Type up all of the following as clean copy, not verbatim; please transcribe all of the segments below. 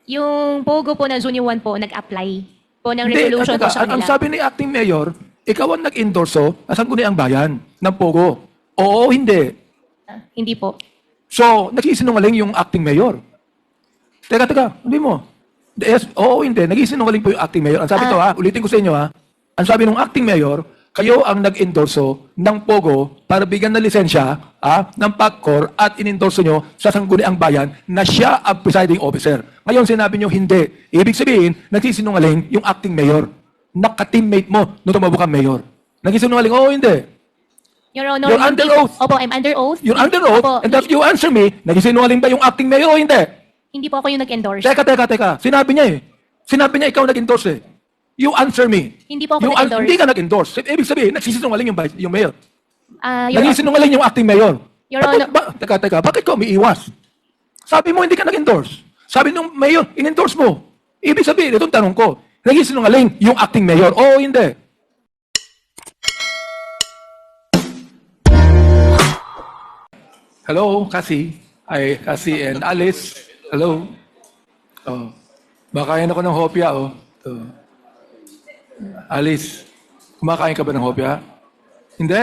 Yung Pogo po na Zone 1 po, nag-apply po ng Hindi, resolution po sa ang kanila. sabi ni acting mayor, ikaw ang nag-endorso, asan ko ang bayan ng Pogo. Oo, hindi. Hindi po. So, nagsisinungaling yung acting mayor. Teka, sabi mo. Yes, oo, hindi. Nagsisinungaling po yung acting mayor. Ang sabi to ulitin ko sa inyo ang sabi ng acting mayor, kayo ang nag-endorso ng Pogo para bigyan ng lisensya ng PAGCOR at in-endorso nyo sa Sangguniang Bayan na siya ang presiding officer. Ngayon sinabi nyo hindi. Ibig sabihin, nagsisinungaling yung acting mayor. Naka-teammate mo nung tumabo kang mayor. Nagsisinungaling, oo, hindi. Your Honor, You're under hindi- oath. Opo, I'm under oath. You're under oath, Opo, and that you answer me, nagsisinungaling ba yung acting mayor o hindi? hindi po ako yung nag-endorse. Teka. Sinabi niya Sinabi niya ikaw nag-endorse You answer me. Hindi po ako nag-endorse. Hindi ka nag-endorse. Ibig sabihin, nagsisinungaling yung mayor. Your, Nagsisinungaling yung acting mayor. Your Honor- Teka, bakit ka umiiwas? Sabi mo hindi ka nag-endorse. Sabi nung mayor, in-endorse mo. Ibig sabihin, itong tanong ko, nagsisinungaling yung acting mayor. Oo, hindi. Hello, Cassie. Cassie and Alice. Hello. Oh. Makain ako ng hopya, Alice, kumakain ka ba ng hopya? Hindi.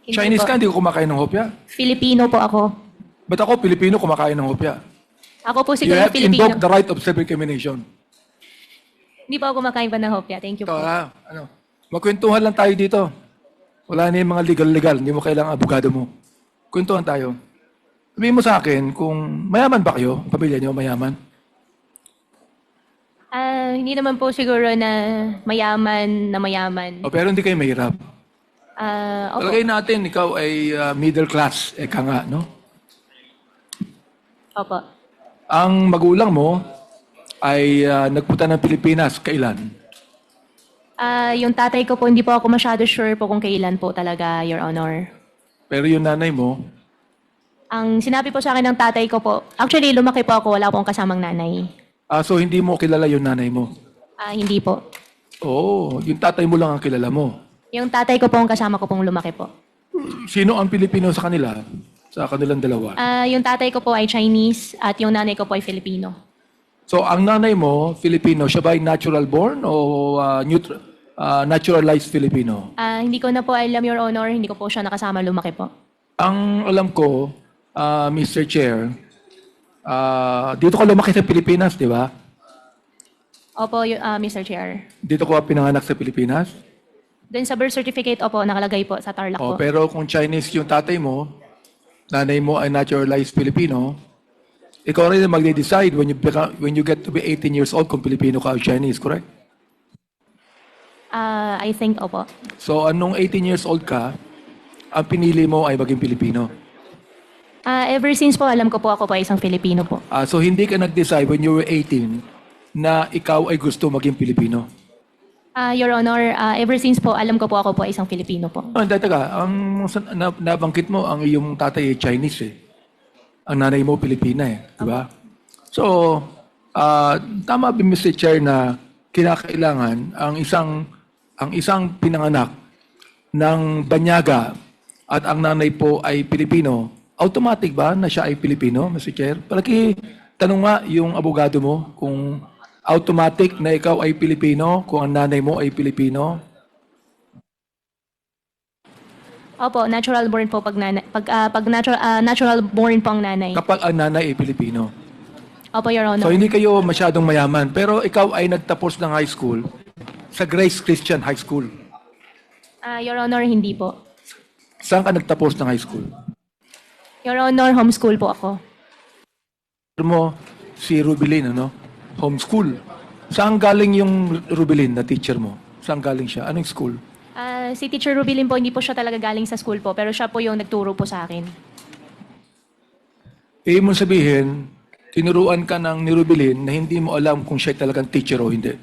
Hindi Chinese po. ka, hindi ko kumakain ng hopya. Filipino po ako. Ba't ako, Pilipino, kumakain ng hopya? Ako po You siguro have Filipino. invoked the right of self-incrimination. Hindi po ako kumakain pa ng hopya. Thank you Ito, po. magkwentuhan lang tayo dito. Wala na yung mga legal-legal. Hindi mo kailangan abogado mo. Kwentuhan tayo. Sabihin mo sa akin kung mayaman ba kayo? Ang pamilya niyo, mayaman? Hindi naman po siguro na mayaman. O, pero hindi kayo mahirap. Opo. Talagay natin, ikaw ay middle class. Eka nga, no? Opo. Ang magulang mo ay nagpunta ng Pilipinas. Kailan? Yung tatay ko po, hindi po ako masyado sure po kung kailan po talaga, Your Honor. Pero yung nanay mo, Ang sinabi po sa akin ng tatay ko po, actually lumaki po ako, wala pong kasamang nanay. so hindi mo kilala yung nanay mo. Hindi po. Oo, yung tatay mo lang ang kilala mo. Yung tatay ko po ang kasama ko pong lumaki po. Sino ang Pilipino sa kanila? Sa kanilang dalawa? Yung tatay ko po ay Chinese at yung nanay ko po ay Filipino. So ang nanay mo, Filipino, siya ba ay natural born o naturalized Filipino? Hindi ko na po alam, Your Honor, hindi ko po siya nakasama lumaki po. Ang alam ko, Mr. Chair, dito ka lumaki sa Pilipinas, di ba? Opo, Mr. Chair. Dito ka pinanganak sa Pilipinas? Then sa birth certificate, opo, nakalagay po sa Tarlac po. Pero kung Chinese yung tatay mo, nanay mo ay naturalized Filipino, ikaw rin ang magde-decide when you get to be 18 years old kung Filipino ka o Chinese, correct? I think, opo. So, anong 18 years old ka, ang pinili mo ay maging Pilipino. Ever since po, alam ko po ako po ay isang Filipino po. So, hindi ka nag-decide when you were 18 na ikaw ay gusto maging Pilipino. Your Honor, ever since po, alam ko po ako po ay isang Filipino po. Teka, nabanggit mo, ang iyong tatay ay Chinese Ang nanay mo, Pilipina di ba? So, tama ba Mr. Chair na kinakailangan ang isang pinanganak ng banyaga at ang nanay po ay Pilipino, automatic ba na siya ay Pilipino, Mr. Chair? Palagi, tanong nga yung abogado mo kung automatic na ikaw ay Pilipino, kung ang nanay mo ay Pilipino. Opo, natural born po pag natural born po ang nanay. Kapag ang nanay ay Pilipino. Opo, Your Honor. So hindi kayo masyadong mayaman, pero ikaw ay nagtapos ng high school sa Grace Christian High School. Your Honor, hindi po. Saan ka nagtapos ng high school? Your Honor, homeschool po ako. Mo si Rubilin, homeschool. Saan galing yung Rubilin na teacher mo? Saan galing siya? Anong school? Si Teacher Rubilin po, hindi po siya talaga galing sa school po, pero siya po yung nagturo po sa akin. Ibig mo sabihin, tinuruan ka ng ni Rubilin na hindi mo alam kung siya talagang teacher o hindi.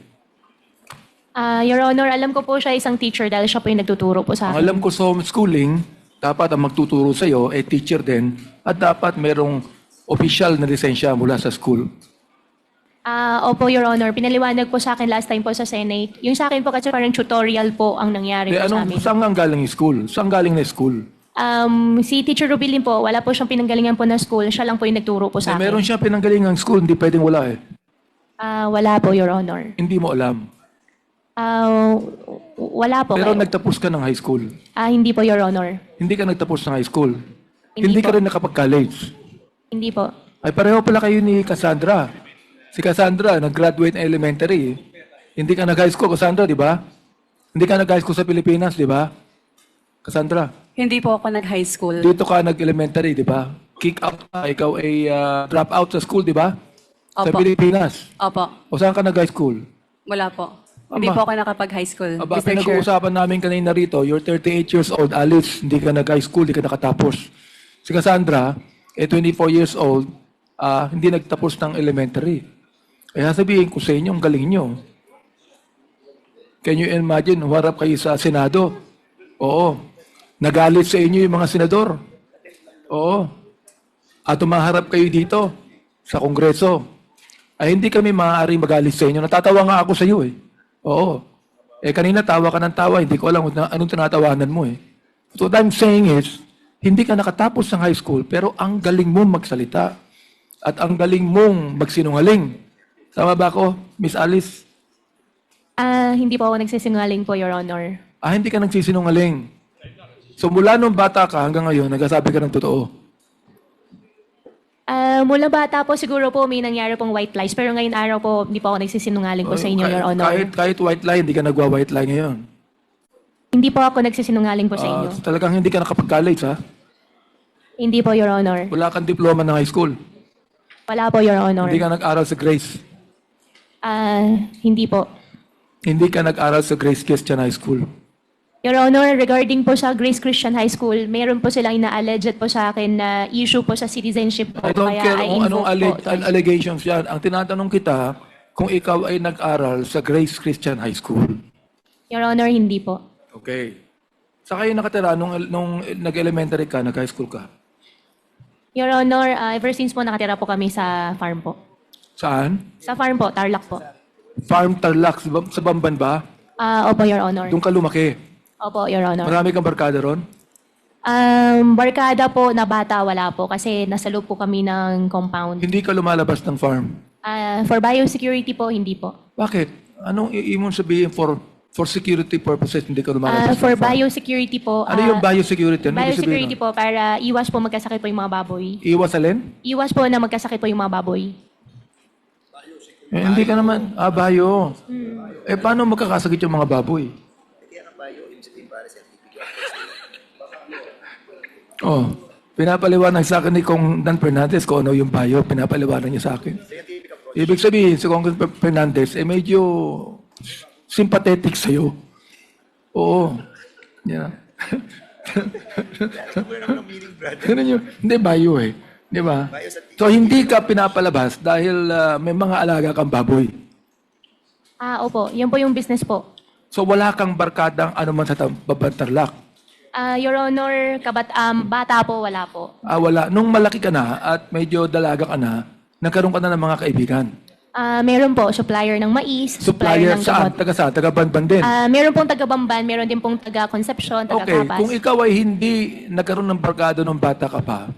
Your Honor, alam ko po siya isang teacher dahil siya po yung nagtuturo po sa Ang akin. alam ko sa homeschooling, dapat ang magtuturo sa iyo ay teacher din at dapat merong official na lisensya mula sa school. Opo, Your Honor. Pinaliwanag po sa akin last time po sa Senate. Yung sa akin po kasi parang tutorial po ang nangyari po sa amin. Saan ang galing yung school? Saan galing na school? Si Teacher Rubilin po, wala po siyang pinanggalingan po na school. Siya lang po yung nagturo po sa akin. Meron siya pinanggalingang school, hindi pwedeng wala Wala po, Your Honor. Hindi mo alam. Wala po. Pero nagtapos ka ng high school. Hindi po, Your Honor. Hindi ka nagtapos ng high school. Hindi Hindi ka po. rin nakapag-college. Hindi po. Ay pareho pala kayo ni Cassandra. Si Cassandra, nag-graduate ng elementary. Hindi ka nag-high school, Cassandra, di ba? Hindi ka nag-high school sa Pilipinas, di ba? Cassandra, Hindi po ako nag-high school. dito ka nag-elementary, di ba? Kick out ka, ikaw ay drop out sa school, di ba? Sa Opo. Pilipinas. Opo. O saan ka nag-high school? Wala po. Hindi Ama. po ako nakapag-high school, Aba, Mr. Chair. pinag-uusapan namin kanina rito, you're 38 years old, Alice, hindi ka nag-high school, hindi ka nakatapos. Si Cassandra, 24 years old, hindi nagtapos ng elementary. Kaya sabihin ko sa inyo, ang galing nyo. Can you imagine, huwarap kayo sa Senado? Oo. Nagalit sa inyo yung mga senador? Oo. At tumaharap kayo dito sa Kongreso. Ay hindi kami maaaring magalit sa inyo. Natatawa nga ako sa iyo eh. Oo. Eh kanina tawa ka ng tawa, hindi ko alam kung anong tinatawanan mo eh. So what I'm saying is, hindi ka nakatapos ng high school, pero ang galing mong magsalita. At ang galing mong magsinungaling. Tama ba ako, Miss Alice? Hindi po ako nagsisinungaling po, Your Honor. Hindi ka nagsisinungaling. So mula nung bata ka hanggang ngayon, nagsasabi ka ng totoo. Mula bata po siguro po may nangyari pong white lies, pero ngayon araw po hindi po ako nagsisinungaling po sa inyo, Your Honor. Kahit white lie, hindi ka nagwa-white lie ngayon. Hindi po ako nagsisinungaling po sa inyo. Talagang hindi ka nakapag-college, ha? Hindi po, Your Honor. Wala kang diploma ng high school. Wala po, Your Honor. Hindi ka nag-aral sa Grace. Hindi po. Hindi ka nag-aral sa Grace Christian High School. Your Honor, regarding po sa Grace Christian High School, mayroon po silang ina-alleged po sa akin na issue po sa citizenship po. I don't Kaya care I kung anong invoke po. allegations yan. Ang tinatanong kita, kung ikaw ay nag-aral sa Grace Christian High School. Your Honor, hindi po. Okay. Sa kayo nakatira, nung nag-elementary ka, nag-high school ka? Your Honor, ever since po nakatira po kami sa farm po. Saan? Sa farm po, Tarlac po. Farm Tarlac, sa Bamban ba? Opo, Your Honor. Doon ka lumaki. Opo, Your Honor. Marami kang barkada ron? Barkada po na bata, wala po. Kasi nasa loob po kami ng compound. Hindi ka lumalabas ng farm. For biosecurity po, hindi po. Bakit? Anong iimon sabihin for security purposes hindi ka lumalabas For ng farm? biosecurity po. Ano yung biosecurity? Ano ibig sabihin Biosecurity nun? po, para iwas po magkasakit po yung mga baboy. Iwas alin? Iwas po na magkasakit po yung mga baboy. Hindi ka naman. Bayo. Paano magkakasakit yung mga baboy? Pinapaliwanag sa akin ni Kong Dan Fernandez kung ano yung bayo. Pinapaliwanag niya sa akin. Ibig sabihin, si Kong Fernandez, medyo sympathetic sa'yo. Oo. Yeah. Ganun yun. Hindi, bayo eh. Di ba? So, hindi ka pinapalabas dahil may mga alaga kang baboy. Opo. Yan po yung business po. So, wala kang barkadang anuman sa Babantarlak. Your Honor, bata po, wala po. Wala. Nung malaki ka na at medyo dalaga ka na, nagkaroon ka na ng mga kaibigan. Meron po, supplier ng mais, Supplier ng saan? gamot. Taga Banban din. Meron pong taga-Bamban, meron din pong taga-Concepcion, Okay, taga-Capas. kung ikaw ay hindi nagkaroon ng barkada nung bata ka pa,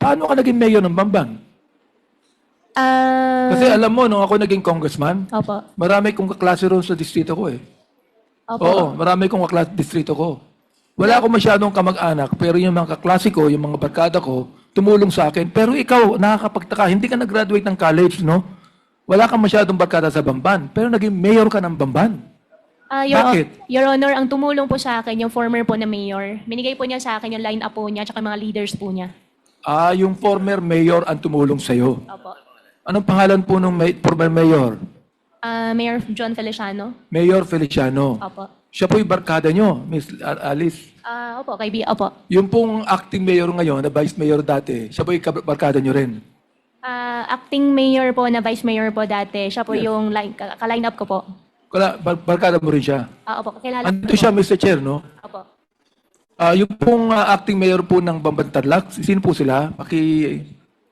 paano ka naging mayor ng Bamban? Kasi alam mo, nung ako naging congressman, Opo. marami kong kaklase roon sa distrito ko eh. Opo. Oo, marami kong kaklase distrito ko. Wala akong masyadong kamag-anak, pero yung mga kaklase ko, yung mga barkada ko, tumulong sa akin. Pero ikaw, nakakapagtaka, hindi ka nag-graduate ng college, no? Wala kang masyadong barkada sa Bamban, pero naging mayor ka ng Bamban. Bakit? Your Honor, ang tumulong po sa akin, yung former po na mayor, minigay po niya sa akin yung line-up po niya, tsaka mga leaders po niya. Yung former mayor ang tumulong sa'yo. Opo. Anong pangalan po ng former mayor? Mayor John Feliciano. Mayor Feliciano. Opo. Siya po yung barkada nyo, Miss Alice. Opo, Opo. Yung pong acting mayor ngayon, na vice mayor dati, siya po yung barkada nyo rin. Acting mayor po na vice mayor po dati, siya po yung ka-line-up ko po. Barkada mo rin siya. Opo, kakilala ko Andito po. siya, Mr. Chair, no? Opo. Yung pong acting mayor po ng Bamban Tarlac, sino po sila?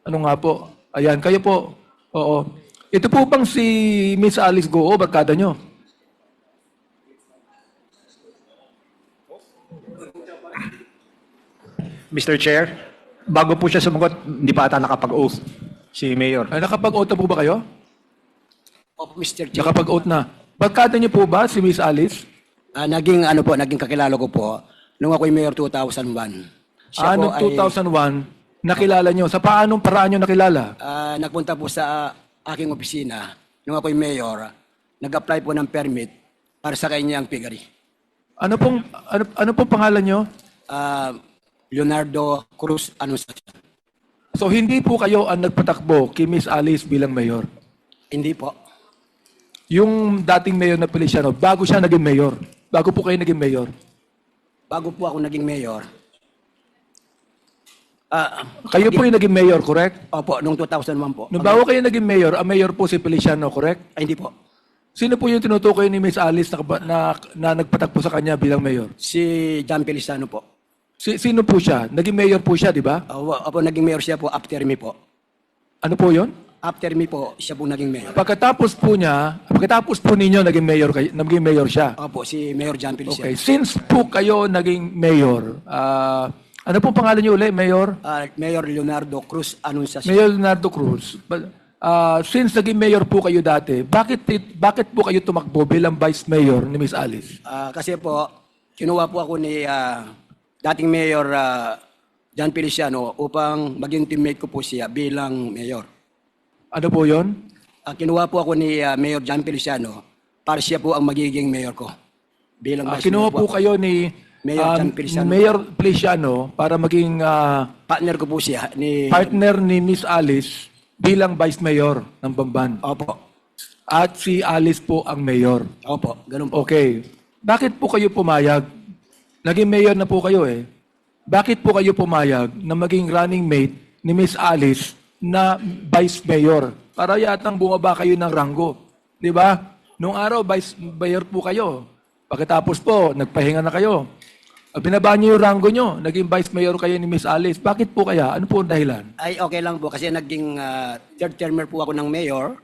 Ano nga po? Ayan, kayo po. Oo. Ito po bang si Miss Alice Goo, barkada nyo? Mr. Chair, bago po siya sumagot, hindi pa ata nakapag-oath si Mayor. Ay, nakapag-oath na po ba kayo? Opo, Mr. Chair. Nakapag-oath na. Barkada niyo po ba si Miss Alice? Naging kakilala ko po nung ako'y mayor 2001. Siya po Noong 2001, nakilala niyo. Sa paanong paraan niyo nakilala? nagpunta po sa aking opisina nung ako'y mayor. Nag-apply po ng permit para sa kanyang piggery. Ano pong pangalan niyo? Leonardo Cruz Anunciacion. So hindi po kayo ang nagpatakbo kay Miss Alice bilang mayor. Hindi po. Yung dating mayor na Feliciano, bago siya naging mayor. Bago po kayo naging mayor. Bago po ako naging mayor. Kayo po yung naging mayor, correct? Opo, noong 2001 po. Nung bago kayo naging mayor, ang mayor po si Feliciano, correct? Ay, hindi po. Sino po yung tinutukoy ni Miss Alice na nagpatakbo sa kanya bilang mayor? Si John Feliciano po. Sino po siya? Naging mayor po siya, di ba? Opo, naging mayor siya po after me po. Ano po yon? After me po, siya po naging mayor. Pagkatapos po ninyo naging mayor siya. Opo, si Mayor John Feliciano. Okay, since po kayo naging mayor, ano po pangalan niyo ulit, mayor? Mayor Leonardo Cruz Anunciacion. Mayor Leonardo Cruz. Since naging mayor po kayo dati, bakit po kayo tumakbo bilang vice mayor ni Miss Alice? Kasi po, kinuha po ako ni dating Mayor John Feliciano upang maging teammate ko po siya bilang mayor. Ano po yon? Kinuha po ako ni Mayor John Feliciano para siya po ang magiging mayor ko. Bilang vice Kinuha mayor po kayo ni Mayor John Feliciano. Mayor Feliciano para maging Partner ko po siya ni... partner ni Miss Alice bilang vice mayor ng Bamban. Opo. At si Alice po ang mayor. Opo, ganun po. Okay. Bakit po kayo pumayag? Naging mayor na po kayo eh. Bakit po kayo pumayag na maging running mate ni Miss Alice na vice mayor? Para yatang bumaba kayo ng ranggo. Di ba? Nung araw, vice mayor po kayo. Pagkatapos po, nagpahinga na kayo. Binaba niyo yung ranggo niyo. Naging vice mayor kayo ni Miss Alice. Bakit po kaya? Ano po ang dahilan? Ay, okay lang po kasi naging third termer po ako ng mayor.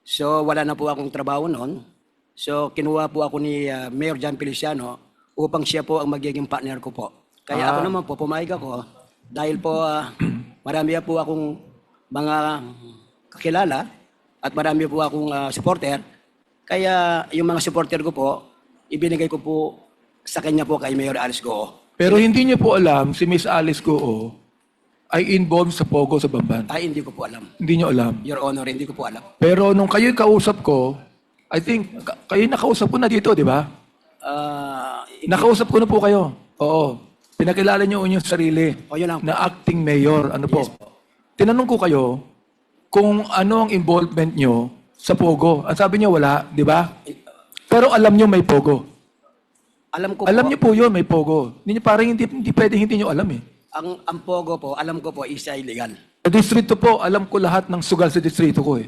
So, wala na po akong trabaho noon. So, kinuha po ako ni Mayor John Feliciano upang siya po ang magiging partner ko po. Kaya ako naman po, pumayag ako. Dahil po, marami po akong mga kakilala at marami po akong supporter. Kaya yung mga supporter ko po, ibinigay ko po sa kanya po kay Mayor Alice Goo. Pero hindi niyo po alam si Miss Alice Goo ay involved sa Pogo sa Bamban. Ay, hindi ko po alam. Hindi niyo alam. Your Honor, hindi ko po alam. Pero nung kayo kausap ko, I think, kayo nakausap ko na dito, di ba? Nakausap ko na po kayo. Oo. Pinakilala niyo yung sarili Yun lang po. na acting mayor. Ano po? Yes po. Tinanong ko kayo kung ano ang involvement niyo sa Pogo. Ang sabi niyo wala, di ba? Pero alam niyo may Pogo. Alam ko Alam po, niyo po yun, may Pogo. Parang hindi pwedeng hindi niyo alam eh. ang Pogo po, alam ko po, is illegal. Sa distrito po, alam ko lahat ng sugal sa distrito ko eh.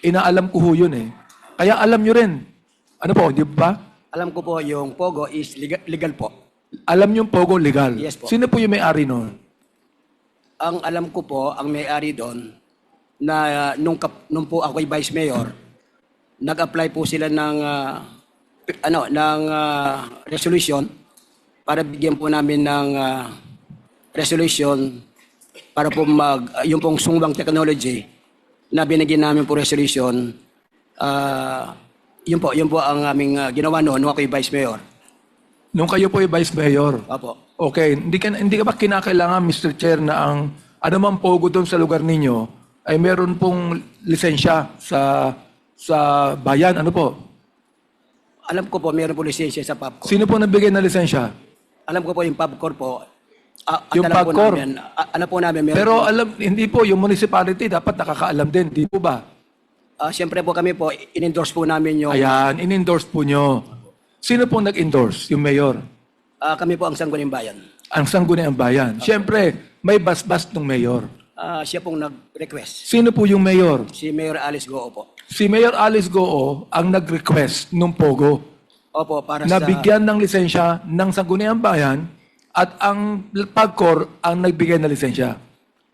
Inaalam ko ho yun eh. Kaya alam nyo rin. Ano po, di ba? Alam ko po yung Pogo is legal po. Alam nyo yung Pogo legal. Yes po. Sino po yung may-ari noon? Ang alam ko po, ang may-ari doon, na nung po ako'y vice mayor, nag-apply po sila ng resolution para bigyan po namin ng resolution para po yung pong sungwang technology na binigyan namin po resolution. Yun po ang aming ginawa noon nung ako'y vice mayor. Nung kayo po yung vice mayor. Opo. Okay, hindi ka ba kinakailangan, Mr. Chair, na ang anumang Pogo doon sa lugar ninyo ay meron pong lisensya sa bayan? Ano po? Alam ko po, meron po lisensya sa PubCorp. Sino po nabigay ng lisensya? Alam ko po yung PubCorp po. Yung PubCorp? Alam po namin. Meron Pero po. hindi po, yung municipality dapat nakakaalam din. Di po ba? Siyempre po kami po, in-endorse po namin yung... Ayan, in-endorse po nyo. Sino po nag-endorse? Yung mayor? kami po ang Sangguniang Bayan. Ang Sangguniang Bayan. Siyempre, may basbas ng mayor. Siya pong nag-request. Sino po yung mayor? Si Mayor Alice Goo po. Si Mayor Alice Goo ang nag-request ng Pogo Opo, para na sa... bigyan ng lisensya ng Sangguniang Bayan at ang PAGCOR ang nagbigay ng lisensya.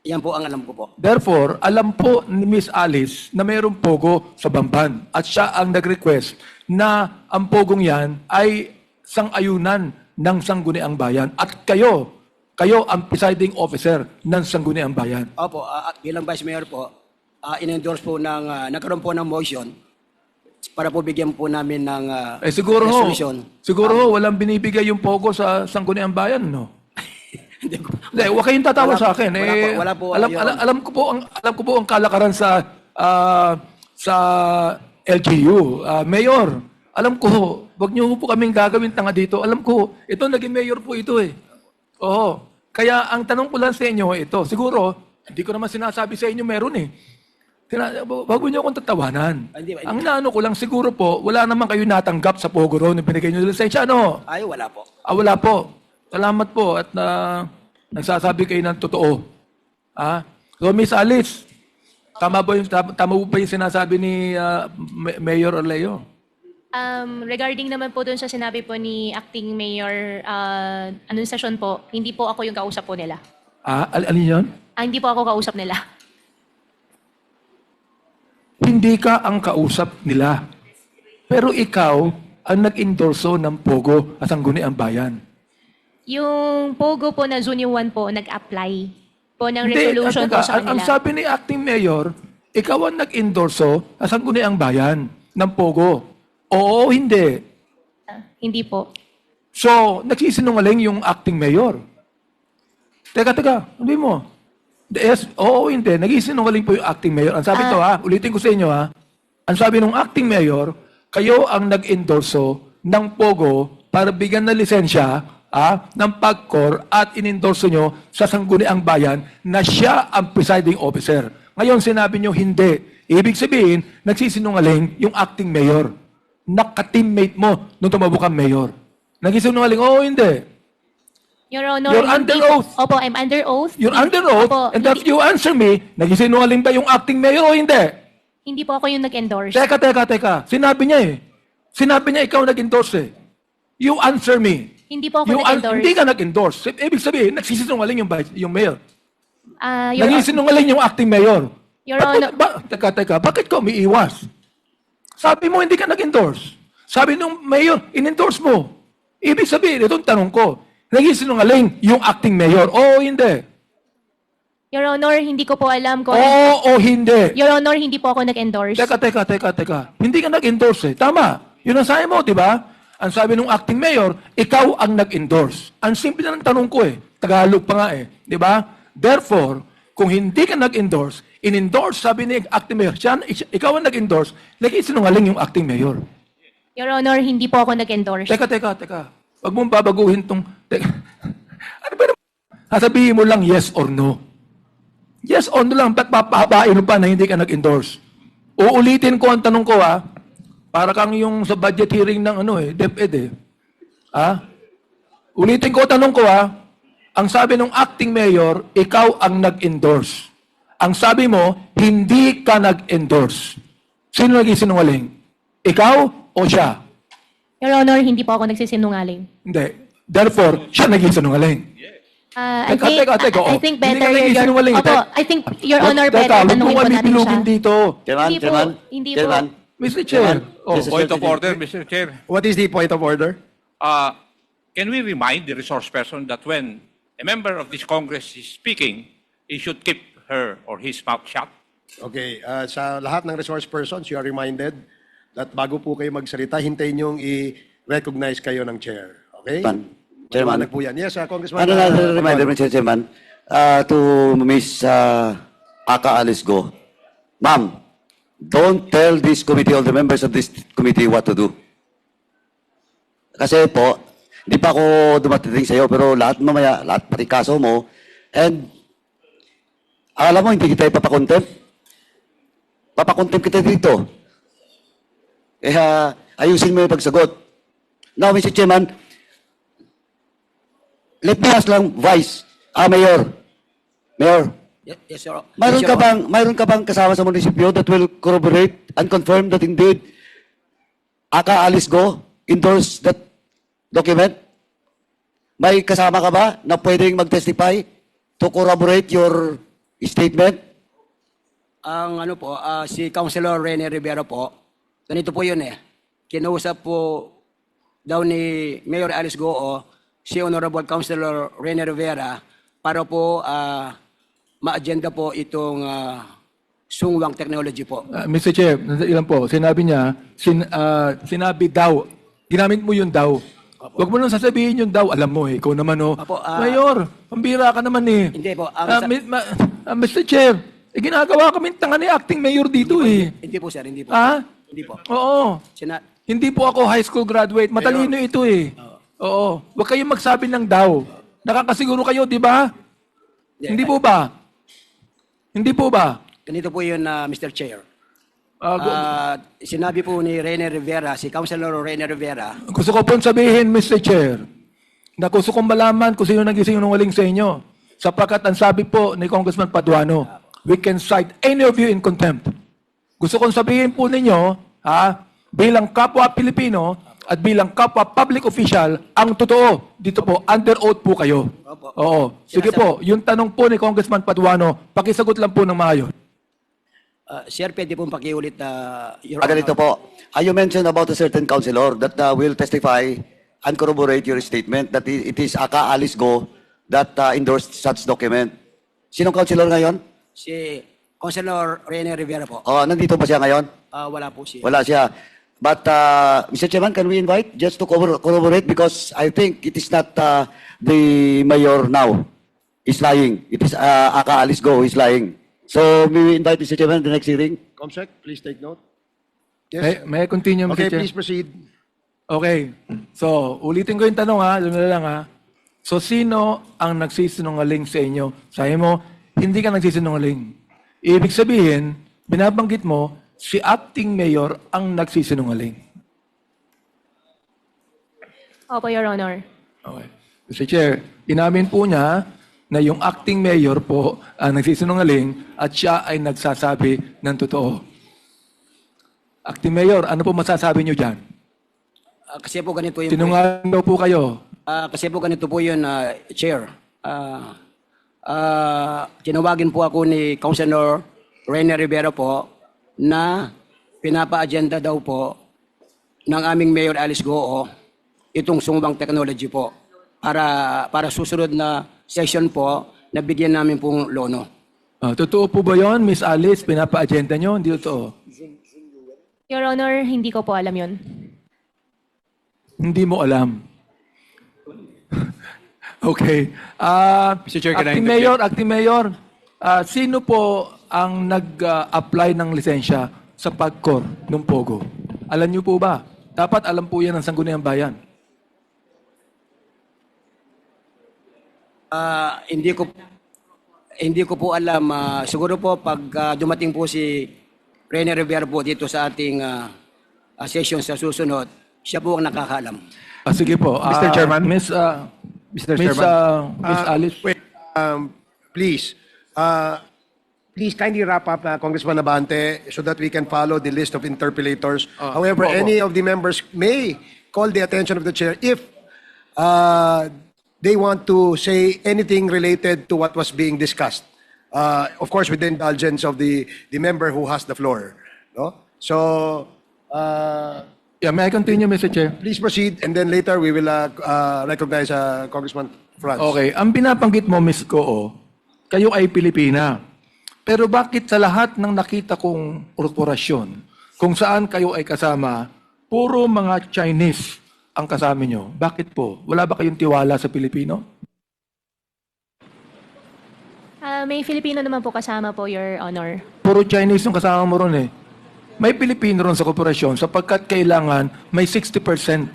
Yan po ang alam ko po. Therefore, alam po ni Miss Alice na mayroong Pogo sa Bamban at siya ang nag-request na ang Pogong yan ay sang-ayunan ng Sangguniang Bayan at kayo ang presiding officer ng Sangguniang Bayan. Opo, bilang Vice Mayor po, in-endorse po nagkaroon po ng motion para po bigyan po namin ng Siguro ho, resolution. walang binibigay yung pogo sa Sangguniang Bayan, no? Hindi ko- Hindi, huwag kayong tatawa sa akin. wala po, alam ko po ang kalakaran sa LGU. Mayor, alam ko, wag niyo po kaming gagawin tanga dito. Alam ko, ito naging mayor po ito eh. Oo. Kaya ang tanong ko lang sa inyo ito, siguro, hindi ko naman sinasabi sa inyo meron eh. Wag niyo akong tatawanan. Hindi. Ang naano ko lang siguro po, wala naman kayo natanggap sa Pogo Road na binigay niyo ng lisensya, ano? Ay, wala po. Wala po. Salamat po at nagsasabi kayo ng totoo. So, Miss Alice, tama po ba yung sinasabi ni Mayor Orleo? Regarding naman po dun sa sinabi po ni Acting Mayor Anunciacion po, hindi po ako yung kausap po nila. Alin yun? Hindi po ako kausap nila. Hindi ka ang kausap nila. Pero ikaw ang nag-endorso ng Pogo at Sangguniang Bayan. Yung Pogo po na June 1 po, nag-apply po ng Hindi, resolution po sa ang kanila. sabi ni Acting Mayor, ikaw ang nag-endorso sa Sangguniang Bayan ng Pogo. Oo, hindi. Hindi po. So, nagsisinungaling yung Acting Mayor. Teka, sabi mo. Yes, oo, hindi. Nagsisinungaling po yung Acting Mayor. Ang sabi ulitin ko sa inyo Ang sabi ng Acting Mayor, kayo ang nag-endorso ng Pogo para bigyan ng lisensya ng PAGCOR at inendorso nyo sa Sangguniang Bayan na siya ang presiding officer. Ngayon, sinabi nyo hindi. Ibig sabihin, nagsisinungaling yung acting mayor. Naka-teammate mo nung tumabo kang mayor. Nagsisinungaling, oo, hindi. Your Honor, You're under hindi- oath. Opo, I'm under oath. You're under oath, Opo, and if you answer me, nagsisinungaling ba yung acting mayor o hindi? hindi po ako yung nag-endorse. Teka. Sinabi niya Sinabi niya ikaw nag-endorse eh. You answer me. Hindi po ako nag-endorse. Hindi ka nag-endorse. Ibig sabihin, nagsisinungaling yung mayor. Your, Nagsisinungaling yung acting mayor. Your Honor, Teka, bakit ka umiiwas? Sabi mo hindi ka nag-endorse. Sabi nung mayor, in-endorse mo. Ibig sabihin, itong tanong ko, nagsisinungaling yung acting mayor. Oo, hindi. Your Honor, hindi ko po alam kung... Oo o hindi. Your Honor, hindi po ako nag-endorse. Teka. Hindi ka nag-endorse eh. Tama. Yun ang sabi mo, di ba? Ang sabi ng acting mayor, ikaw ang nag-endorse. Ang simple na ng tanong ko eh. Tagalog pa nga eh. Di ba? Therefore, kung hindi ka nag-endorse, in-endorse, sabi ni acting mayor, ikaw ang nag-endorse, nag-isinungaling yung acting mayor. Your Honor, hindi po ako nag-endorse. Teka. Huwag mong babaguhin tong... Ano ba naman? Sasabihin mo lang yes or no. Yes or no lang, ba't papahabain mo pa na hindi ka nag-endorse? Uulitin ko ang tanong ko para kang yung sa budget hearing ng DepEd eh. Ulitin ko ang tanong ko ang sabi ng acting mayor, ikaw ang nag-endorse. Ang sabi mo, hindi ka nag-endorse. Sino nag-isinungaling? Ikaw o siya? Your Honor, hindi po ako nagsisinungaling. Hindi. Therefore, siya nag-isinungaling. I Teka. I think Hindi better ka nagsisinungaling. Opo, I think Your Honor, Teka, better huwag mo tanungin po kami natin siya. bilugin dito. Hindi po, hindi po. Mr. Chair. Point of order, Mr. Chair. What is the point of order? Can we remind the resource person that when a member of this Congress is speaking, he should keep her or his mouth shut? Okay, sa lahat ng resource persons, you are reminded that bago po kayo magsalita, hintayin niyong i-recognize kayo ng chair. Okay? Chairman. Maliwanag po yan. Yes, Congressman. Another reminder, Mr. Chairman, to Ms. Aka Alice Go. Ma'am, don't tell this committee, all the members of this committee what to do. Kasi po, hindi pa ako dumating sa iyo, pero lahat mamaya, lahat pati kaso mo, and alam mo, hindi kita ipapakontempt. Papakontempt kita dito. Kaya, ayusin mo yung pagsagot. Now, Mr. Chairman, let me ask lang, Vice, Mayor. Mayor, Yes, sir. mayroon ka bang kasama sa munisipyo that will corroborate and confirm that indeed Aka Alice Go endorse that document? May kasama ka ba na pwedeng mag-testify to corroborate your statement? Ang si Councilor Rene Rivera po, ganito po yun eh. Kinausap po daw ni Mayor Alice Goo si Honorable Councilor Rene Rivera para po ma-agenda po itong sungwang technology po. Mr. Chair, ilan po, sinabi niya, sinabi daw, ginamit mo yung daw. Huwag mo nang sasabihin yung daw, alam mo eh, ikaw naman oh. Apo, Mayor, pambira ka naman eh. Hindi po. Mr. Chair, ginagawa kami tanga ni acting mayor dito eh. Hindi po, sir. Hindi po. Ha? Hindi po. Oo. Hindi po ako high school graduate. Matalino ito eh. Oo. Huwag kayong magsabi ng daw. Nakakasiguro kayo, di ba? Hindi po ba? Hindi po ba? Ganito po yun, Mr. Chair. Sinabi po ni Rene Rivera, si Councilor Rene Rivera. Gusto ko pong sabihin, Mr. Chair, na gusto kong malaman kung sino nag-isinungaling sa inyo. Sapagkat ang sabi po ni Congressman Paduano, we can cite any of you in contempt. Gusto kong sabihin po ninyo, bilang kapwa Pilipino at bilang kapwa public official, ang totoo, dito po, under oath po kayo. Oo. Sige po, yung tanong po ni Congressman Paduano, pakisagot lang po ng maayos. Sir, pwede pong pakiulit, Your Honor. Ganito po. You mentioned about a certain councilor that will testify and corroborate your statement that it is Aka Alice Go that endorsed such document. Sinong councilor ngayon? Si Councilor Rene Rivera po. Nandito ba siya ngayon? Wala po siya. Wala siya. But, Mr. Chairman, can we invite just to corroborate because I think it is not the mayor now is lying. It is Aka Alice Go who is lying. So, may we invite Mr. Chairman the next hearing? Comsec, please take note. Yes. May I continue, Mr. Okay, Chair? please proceed. Okay. So, ulitin ko yung tanong alam mo lang So, sino ang nagsisinungaling sa inyo? Sabi mo, hindi ka nagsisinungaling. Ibig sabihin, binabanggit mo, si acting mayor ang nagsisinungaling. Opo, Your Honor. Okay. Mr. Chair, inamin po niya na yung acting mayor po ang nagsisinungaling at siya ay nagsasabi ng totoo. Acting mayor, ano po masasabi niyo dyan? Kasi po ganito yung... Sinungaling daw po kayo. Kasi po ganito po yun, Chair. Tinawagin po ako ni Councilor Rene Rivera po na pinapa-agenda daw po ng aming Mayor Alice Goo itong sungwang technology po para susunod na session po na bigyan namin pong lono. Totoo po ba yon, Miss Alice? Pinapa-agenda nyo? Hindi totoo. Your Honor, hindi ko po alam yun. Hindi mo alam. Okay. Mr. Chair, can I Acting Mayor, sino po ang nag-apply ng lisensya sa PAGCOR ng POGO? Alam niyo po ba? Dapat alam po yan ng Sangguniang Bayan. Hindi ko po alam. Siguro po pag dumating po si Rene Rivera po dito sa ating session sa susunod, siya po ang nakakaalam. Sige po. Mr. Chairman? Miss Alice. Wait, please. Please kindly wrap up, Congressman Abante, so that we can follow the list of interpellators. However, any of the members may call the attention of the chair if they want to say anything related to what was being discussed. Of course, with the indulgence of the member who has the floor. No? So, May I continue, Mr. Chair? please proceed, and then later we will recognize Congressman Franz. Okay. Ang binabanggit mo, Miss Goo, kayo ay Pilipina. Pero bakit sa lahat ng nakita kong korporasyon, kung saan kayo ay kasama, puro mga Chinese ang kasama nyo? Bakit po? Wala ba kayong tiwala sa Pilipino? May Filipino naman po kasama po, Your Honor. Puro Chinese yung kasama mo ron eh. May Pilipino ron sa korporasyon sapagkat kailangan may 60%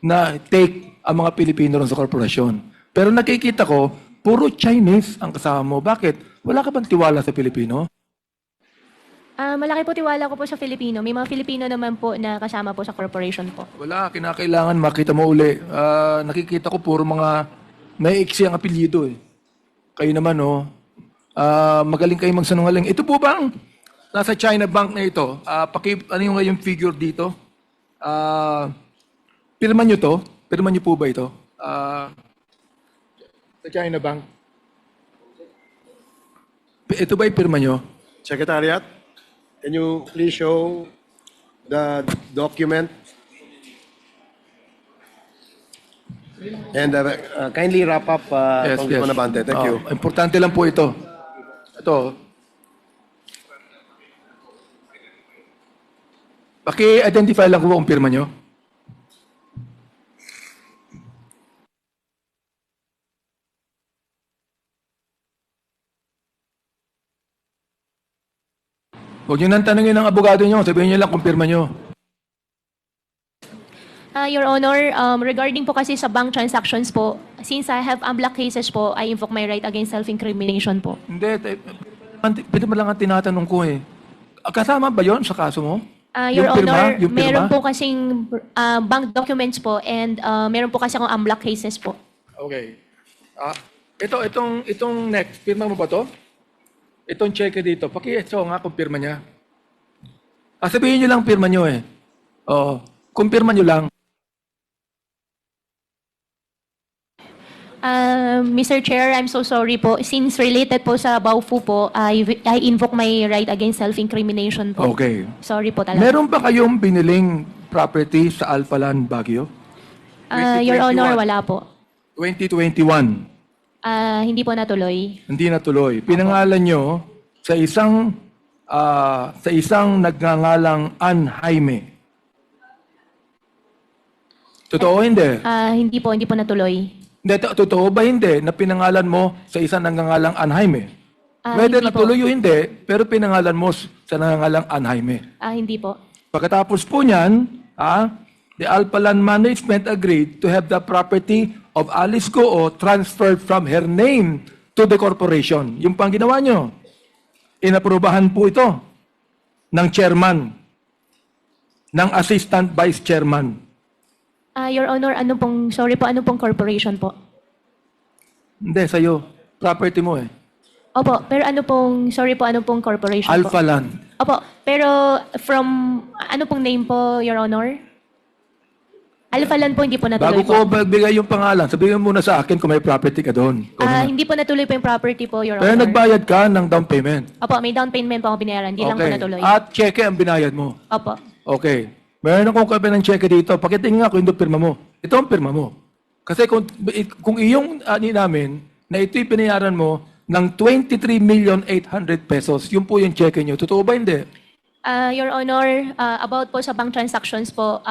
na take ang mga Pilipino ron sa korporasyon. Pero nakikita ko, puro Chinese ang kasama mo. Bakit? Wala ka bang tiwala sa Pilipino? Malaki po tiwala ko po sa Filipino. May mga Filipino naman po na kasama po sa corporation po. Wala, kinakailangan makita mo uli. Nakikita ko puro mga may iksi ang apelyido eh. Kayo naman magaling kayo magsanungaling. Ito po bang nasa China Bank na ito? Ano yung figure dito? Pirma nyo to? Pirma nyo po ba ito? Sa China Bank. Ito ba yung pirma nyo? Secretariat, can you please show the document? And kindly wrap up, Congressman Abante. Thank you. Importante lang po ito. Ito. Paki-identify lang ko kung pirma nyo. Huwag nyo nang tanungin ng abogado nyo. Sabihin nyo lang kung pirma nyo. Your Honor, regarding po kasi sa bank transactions po, since I have AMLAC cases po, I invoke my right against self-incrimination po. Hindi. Pwede mo lang ang tinatanong ko eh. Kasama ba yon sa kaso mo? Your Yung pirma? Honor, Yung pirma? meron po kasing bank documents po and meron po kasi akong AMLAC cases po. Okay. Itong next, pirma mo ba to? Itong check dito, paki-ito nga kung pirma niya. Sabihin nyo lang pirma nyo eh. Oo. Kung pirma nyo lang. Mr. Chair, I'm so sorry po. Since related po sa Baofu po, I invoke my right against self-incrimination po. Okay. Sorry po talaga. Meron ba kayong biniling property sa Alphaland, Baguio? Your 2021. Honor, wala po. 2021. Hindi po natuloy. Hindi natuloy. Pinangalan nyo sa isang nagngangalang Ann Jaime. Totoo hindi? Hindi po natuloy. Hindi, totoo ba hindi na pinangalan mo sa isang nagngangalang Ann Jaime? Whether Hindi po. natuloy o hindi, pero pinangalan mo sa nagngangalang Ann Jaime. Hindi po. Pagkatapos po niyan, the Alphaland Management agreed to have the property of Alice Goo transferred from her name to the corporation. Yung pang ginawa nyo. Inaprubahan po ito ng chairman, ng assistant vice chairman. Your Honor, ano pong corporation po? Hindi, sa'yo. Property mo eh. Opo, pero ano pong corporation po? Alphaland. Opo, pero from, ano pong name po, Your Honor? Alphaland po, hindi po Bago natuloy ko po. bigay yung pangalan, sabihin mo muna sa akin kung may property ka doon. Ikaw naman. Hindi po natuloy po yung property po, Your Pero Honor. nagbayad ka ng down payment. Opo, may down payment po ako binayaran. Hindi lang po natuloy. At cheque ang binayad mo. Opo. Okay. Meron akong copy ng cheque dito. Pakitingin nga kung yung pirma mo. Ito ang pirma mo. Kasi kung iyong ani namin na ito'y pinayaran mo ng 23,800,000 pesos, yun po yung cheque nyo. Totoo ba hindi? Your Honor, about po sa bank transactions po,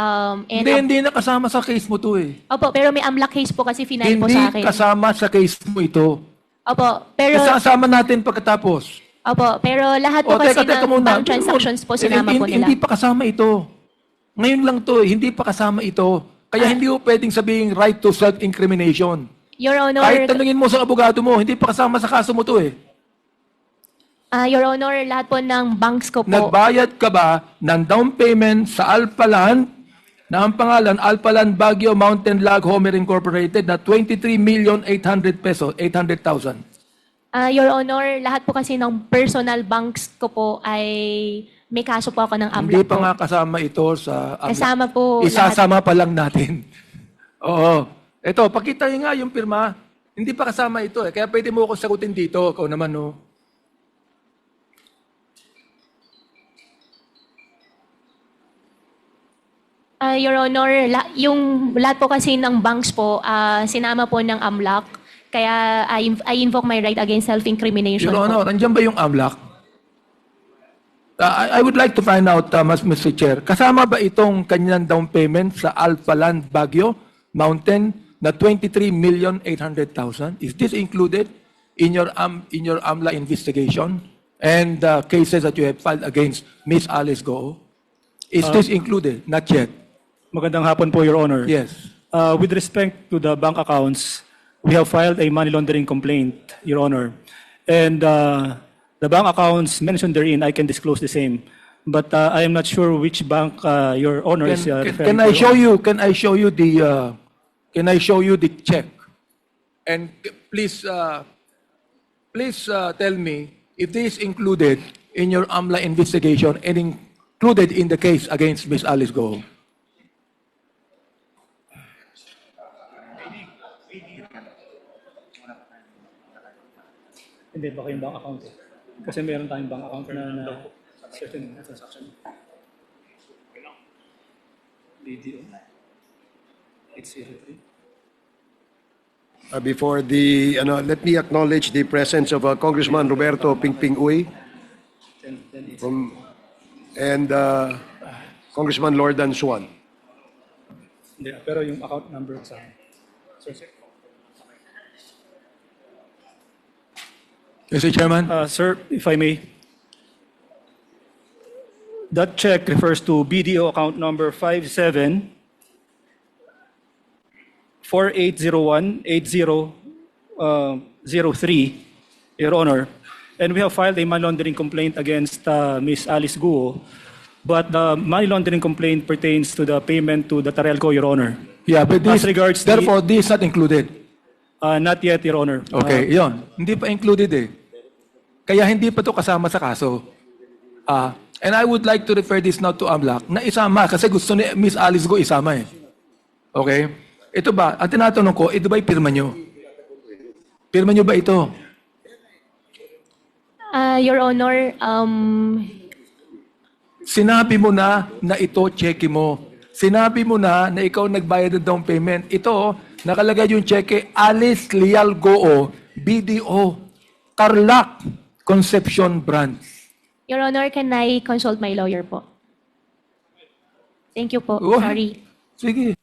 and Hindi na kasama sa case mo to eh. Opo, pero may AMLAC case po kasi final po Hindi sa akin. kasama sa case mo ito. Opo, pero Isasama natin pagkatapos. Opo, pero lahat po kasi teka ng muna. bank transactions po sinama po nila. Hindi pa kasama ito. Ngayon lang to, hindi pa kasama ito. Kaya hindi mo pwedeng sabihin right to self-incrimination. Your Honor, Kahit tanungin mo sa abogado mo, hindi pa kasama sa kaso mo to eh. Your Honor, lahat po ng banks ko po. Nagbayad ka ba ng down payment sa Alphaland na ang pangalan Alphaland Baguio Mountain Lag Homer Incorporated na 23,800,000 pesos, 800,000. Your Honor, lahat po kasi ng personal banks ko po ay may kaso po ako ng Hindi AMLAC pa po. nga kasama ito sa... Kasama po Isasama pa lang natin. Oo. Ito, pakita niyo nga yung pirma. Hindi pa kasama ito eh. Kaya pwede mo ako sagutin dito. Ikaw naman, no? Your Honor, yung lahat po kasi ng banks po, sinama po ng AMLAC. Kaya I invoke my right against self-incrimination Your po. Honor, nandiyan ba yung AMLAC? I would like to find out, Mr. Chair, kasama ba itong kanyang down payment sa Alphaland Baguio Mountain na 23,800,000? Is this included in your AMLA investigation and cases that you have filed against Miss Alice Goo? Is this included? Not yet. Magandang hapon po, Your Honor. Yes. With respect to the bank accounts, we have filed a money laundering complaint, Your Honor. And the bank accounts mentioned therein, I can disclose the same. But I am not sure which bank Your Honor is referring Can to. I show you? Can I show you the? Can I show you the check? And please, tell me if this is included in your AMLA investigation and included in the case against Miss Alice Goo. Hindi, baka yung bank account eh. Kasi meron tayong bank account na certain transaction. BDO. 803. Before let me acknowledge the presence of Congressman Roberto Pingping Uy. Congressman Lordan Swan. Hindi, pero yung account number sa Mr. Chairman? Sir, if I may. That check refers to BDO account number 57 4801 8003, Your Honor. And we have filed a money laundering complaint against Ms. Alice Guo, but the money laundering complaint pertains to the payment to the Tarelco, Your Honor. Yeah, but this, As regards therefore, this is not included. Not yet, Your Honor. Okay, yon. Hindi pa included eh. Kaya hindi pa to kasama sa kaso. And I would like to refer this now to AMLAC na isama kasi gusto ni Miss Alice Go isama eh. Okay? Ito ba, ang tinatanong ko, ito ba'y pirma nyo? Pirma nyo ba ito? Your Honor, Sinabi mo na ito, cheque mo. Sinabi mo na ikaw nagbayad ng down payment. Ito, nakalagay yung cheque, Alice Leal Goo, BDO, Tarlac, Concepcion Branch. Your Honor, can I consult my lawyer po? Thank you po. Oh. Sorry. Sige.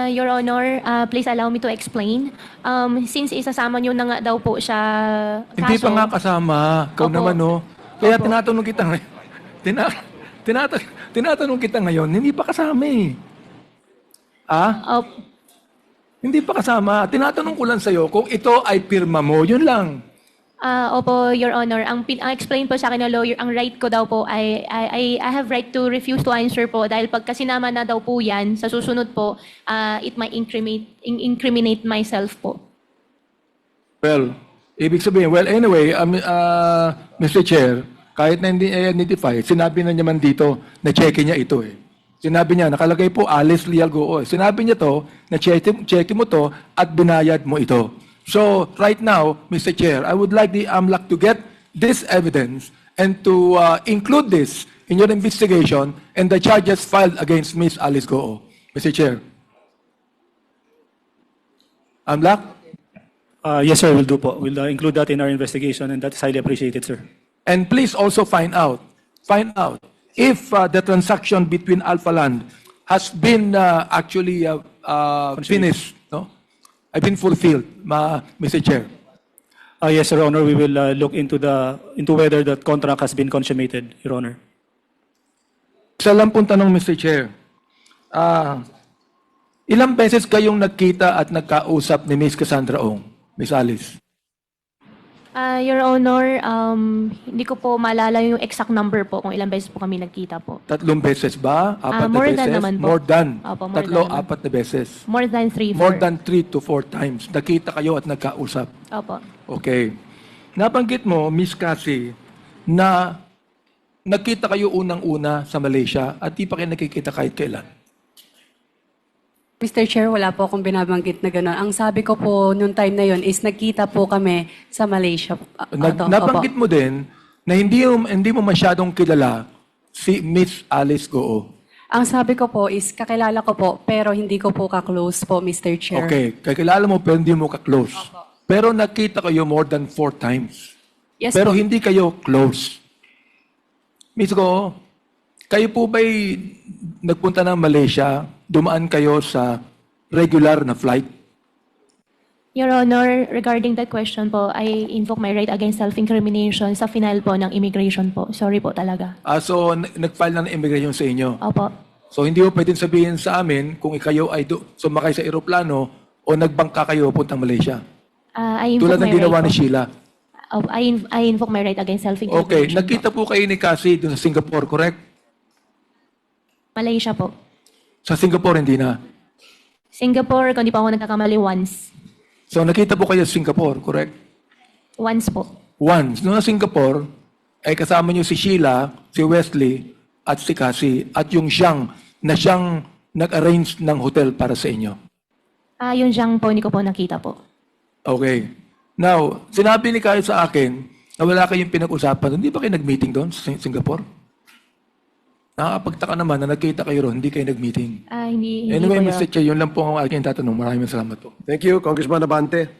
Your Honor, please allow me to explain. Since isasama niyo na nga daw po siya Hindi pa nga kasama. Ikaw Opo. naman, no? Kaya Opo. tinatanong kita ngayon. Tinatanong kita ngayon, hindi pa kasama eh. Hindi pa kasama. Tinatanong ko lang sa'yo kung ito ay pirma mo. Yun lang. Opo, Your Honor. Ang explain po sa akin ng lawyer, ang right ko daw po ay I have right to refuse to answer po dahil pagka sinama na daw po yan, sa susunod po, it might incriminate myself po. Well, ibig sabihin, well, anyway, Mr. Chair, kahit na hindi identify, sinabi na naman dito na cheque niya ito eh. Sinabi niya, nakalagay po Alice Leal Goo. Sinabi niya to, na cheque mo to at binayad mo ito. So, right now, Mr. Chair, I would like the AMLAC to get this evidence and to include this in your investigation and the charges filed against Ms. Alice Goo. Mr. Chair. AMLAC? Yes, sir, we'll do po. We'll include that in our investigation, and that's highly appreciated, sir. And please also find out if the transaction between Alpha Land has been actually finished, no? I've been fulfilled, Mr. Chair. Yes, Your Honor, we will look into whether that contract has been consummated, Your Honor. Isa lang pong tanong, Mr. Chair. Ilang beses kayong nagkita at nagkausap ni Ms. Cassandra Ong, Ms. Alice? Your Honor, hindi ko po maalala yung exact number po kung ilang beses po kami nagkita po. 3 beses ba? 4 more na beses? than naman po. More than. Opo, more 3, than naman. 4 na beses. More than 3, More than 3 to 4 times. Nakita kayo at nagkausap. Opo. Okay. Nabanggit mo, Miss Cassie, na nagkita kayo unang-una sa Malaysia at di pa kayo nakikita kahit kailan. Mr. Chair, wala po akong binabanggit na gano'n. Ang sabi ko po noong time na yon is nagkita po kami sa Malaysia. Nabanggit mo din na hindi mo masyadong kilala si Miss Alice Goo. Ang sabi ko po is kakilala ko po pero hindi ko po ka-close po, Mr. Chair. Okay. Kakilala mo pero hindi mo ka-close. Pero nakita kayo more than 4 times. Yes Pero po. hindi kayo close. Miss Goo, kayo po ba'y nagpunta ng Malaysia, dumaan kayo sa regular na flight? Your Honor, regarding that question po, I invoke my right against self-incrimination sa final po ng immigration po. Sorry po talaga. So, nag-file na ng immigration sa inyo. Opo. So, hindi mo pwedeng sabihin sa amin kung kayo ay sumakay sa eroplano o nagbangka kayo puntang Malaysia. I invoke Tulad ng my ginawa right ni po. Sheila. I invoke my right against self-incrimination. Okay, po. nagkita po kayo ni Cassie doon sa Singapore, correct? Malaysia po. Sa Singapore, hindi na. Singapore, kung di pa ako nagkakamali, once. So, nakita po kayo sa Singapore, correct? Once po. Once. Noong sa Singapore, ay kasama niyo si Sheila, si Wesley, at si Cassie, at yung siyang nag-arrange ng hotel para sa inyo. Yun siyang po, hindi ko po nakita po. Okay. Now, sinabi ni Cassie sa akin na wala kayong pinag-usapan. Hindi ba kayo nag-meeting doon sa Singapore? Nakakapagtaka naman na nagkita kayo ron, hindi kayo nag-meeting. Hindi Anyway, po, Your Mr. Chair, yun lang po ang aking tatanong. Maraming salamat po. Thank you, Congressman Abante.